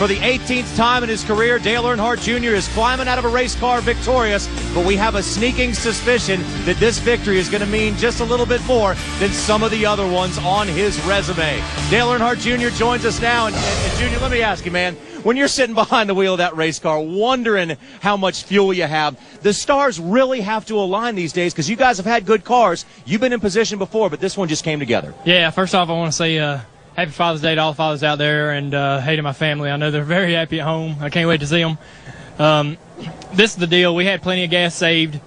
For the 18th time in his career, Dale Earnhardt Jr. is climbing out of a race car victorious, but we have a sneaking suspicion that this victory is going to mean just a little bit more than some of the other ones on his resume. Dale Earnhardt Jr. joins us now, and Junior, let me ask you, man, when you're sitting behind the wheel of that race car, wondering how much fuel you have, the stars really have to align these days because you guys have had good cars. You've been in position before, but this one just came together. Yeah, first off, I want to say happy Father's Day to all fathers out there, and hey to my family. I know they're very happy at home. I can't wait to see them. This is the deal. We had plenty of gas saved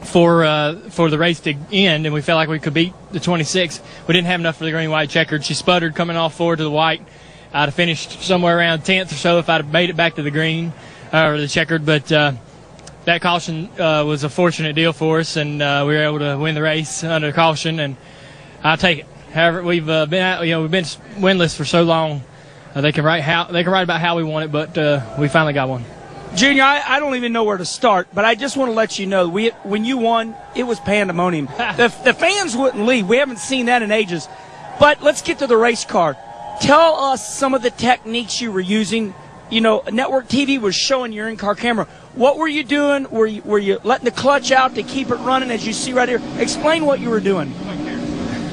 for the race to end, and we felt like we could beat the 26. We didn't have enough for the green-white checkered. She sputtered coming off forward to the white. I'd have finished somewhere around 10th or so if I'd have made it back to the green or the checkered, but that caution was a fortunate deal for us, and we were able to win the race under caution, and I'll take it. However, we've been out, we've been winless for so long. They can write about how we won it, but we finally got one. Junior, I don't even know where to start, but I just want to let you know, when you won, it was pandemonium. the fans wouldn't leave. We haven't seen that in ages. But let's get to the race car. Tell us some of the techniques you were using. You know, Network TV was showing your in-car camera. What were you doing? Were you letting the clutch out to keep it running, as you see right here? Explain what you were doing.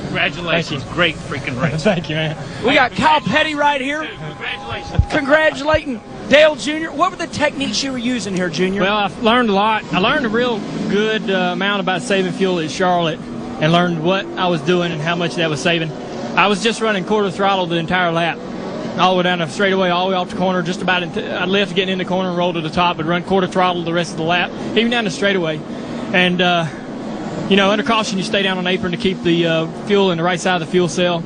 Congratulations. Great freaking race. Thank you, man. We got Kyle Petty right here. Congratulations. Congratulating Dale Jr. What were the techniques you were using here, Junior? Well, I've learned a lot. I learned a real good amount about saving fuel at Charlotte and learned what I was doing and how much that was saving. I was just running quarter throttle the entire lap, all the way down the straightaway, all the way off the corner, just about I'd left getting in the corner and roll to the top, but run quarter throttle the rest of the lap, even down the straightaway. And, under caution, you stay down on the apron to keep the fuel in the right side of the fuel cell,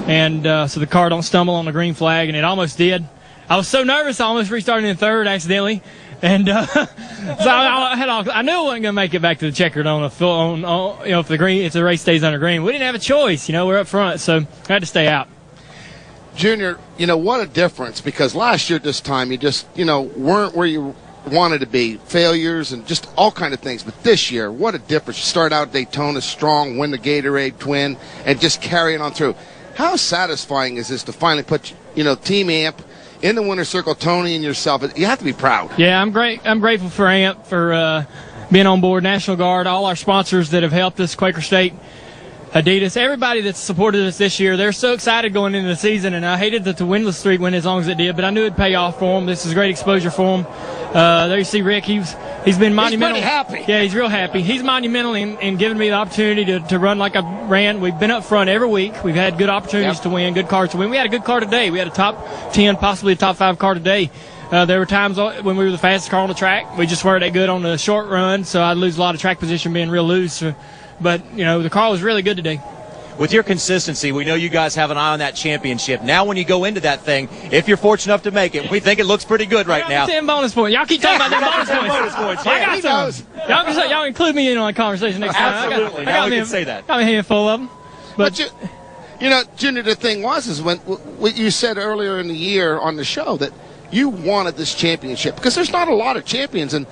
and so the car don't stumble on the green flag, and it almost did. I was so nervous I almost restarted in third accidentally, and so I knew I wasn't going to make it back to the checkered on if the race stays under green. We didn't have a choice, we're up front, so I had to stay out. Junior, what a difference, because last year this time you just, weren't where you wanted to be. Failures and just all kind of things. But this year, what a difference. You start out Daytona strong, win the Gatorade Twin, and just carry it on through. How satisfying is this to finally put, Team AMP in the winner's circle, Tony and yourself? You have to be proud. Yeah, I'm great. I'm grateful for AMP for being on board, National Guard, all our sponsors that have helped us, Quaker State, Adidas, everybody that's supported us this year. They're so excited going into the season, and I hated that the winless streak went as long as it did, but I knew it'd pay off for them. This is great exposure for them. There you see Rick. He's been monumental. He's pretty happy. Yeah, he's real happy. He's monumental in giving me the opportunity to run like I ran. We've been up front every week. We've had good opportunities to win, good cars to win. We had a good car today. We had a top 10, possibly a top 5 car today. There were times when we were the fastest car on the track. We just weren't that good on the short run, so I'd lose a lot of track position being real loose. But, the car was really good today. With your consistency, we know you guys have an eye on that championship. Now when you go into that thing, if you're fortunate enough to make it, we think it looks pretty good right now. 10 bonus points. Y'all keep talking about them bonus points. Yeah, I got some. Y'all include me in on the conversation next time. Absolutely. Now we can say that. Got a handful of them. But Junior, the thing is when what you said earlier in the year on the show that you wanted this championship because there's not a lot of champions, and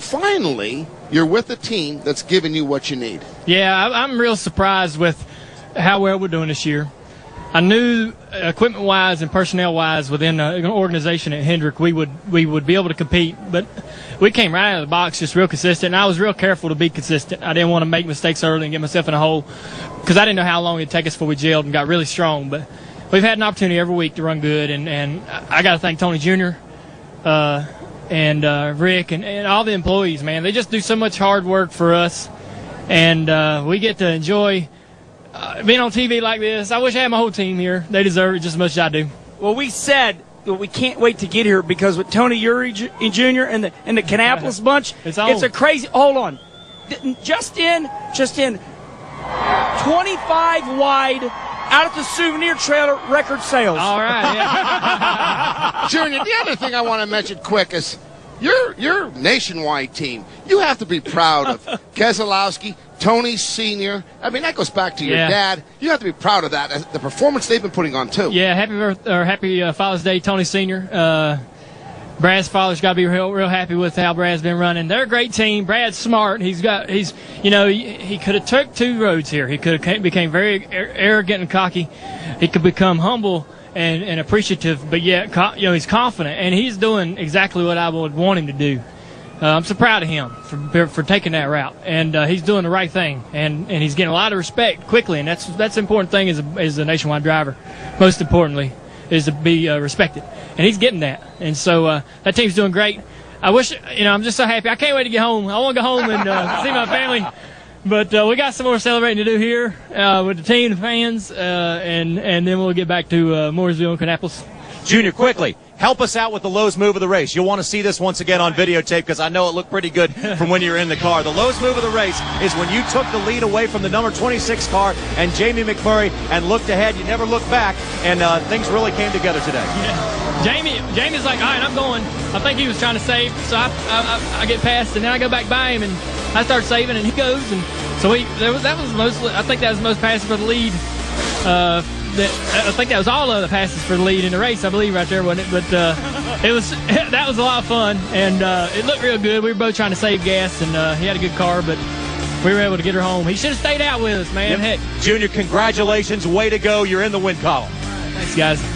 finally you're with a team that's giving you what you need. Yeah, I'm real surprised with how well we're doing this year. I knew equipment-wise and personnel-wise within an organization at Hendrick we would be able to compete, but we came right out of the box just real consistent, and I was real careful to be consistent. I didn't want to make mistakes early and get myself in a hole because I didn't know how long it'd take us before we gelled and got really strong, but we've had an opportunity every week to run good, and I got to thank Tony Jr., and Rick and all the employees, man. They just do so much hard work for us, and we get to enjoy being on TV like this. I wish I had my whole team here. They deserve it just as much as I do. Well, we said that we can't wait to get here because with Tony Uri Jr. and the Kannapolis bunch, it's a crazy. Hold on, just in 25 wide out at the souvenir trailer, record sales. All right, yeah. Junior, the other thing I want to mention quick is your nationwide team. You have to be proud of Keselowski, Tony Sr. I mean, that goes back to your dad. You have to be proud of that, the performance they've been putting on, too. Yeah, happy Father's Day, Tony Sr. Brad's father's got to be real happy with how Brad's been running. They're a great team. Brad's smart. He could have took 2 roads here. He could have became very arrogant and cocky. He could become humble and appreciative, but yet he's confident, and he's doing exactly what I would want him to do. I'm so proud of him for taking that route, and he's doing the right thing, and he's getting a lot of respect quickly, and that's the important thing as a nationwide driver. Most importantly, is to be respected, and he's getting that, and so that team's doing great. I wish, I'm just so happy. I can't wait to get home. I want to go home and see my family, but we got some more celebrating to do here with the team, the fans, and then we'll get back to Mooresville and Kannapolis. Junior, quickly, help us out with the Lowe's move of the race. You'll want to see this once again on videotape because I know it looked pretty good from when you were in the car. The Lowe's move of the race is when you took the lead away from the number 26 car and Jamie McMurray and looked ahead. You never looked back, and things really came together today. Yeah. Jamie's like, all right, I'm going. I think he was trying to save, so I get past, and then I go back by him, and I start saving, and he goes, and so I think that was the most passes for the lead. I think that was all of the passes for the lead in the race, I believe, right there, wasn't it? But that was a lot of fun, and it looked real good. We were both trying to save gas, and he had a good car, but we were able to get her home. He should have stayed out with us, man. Yep. Heck. Junior, congratulations. Way to go. You're in the win column. Thanks, guys.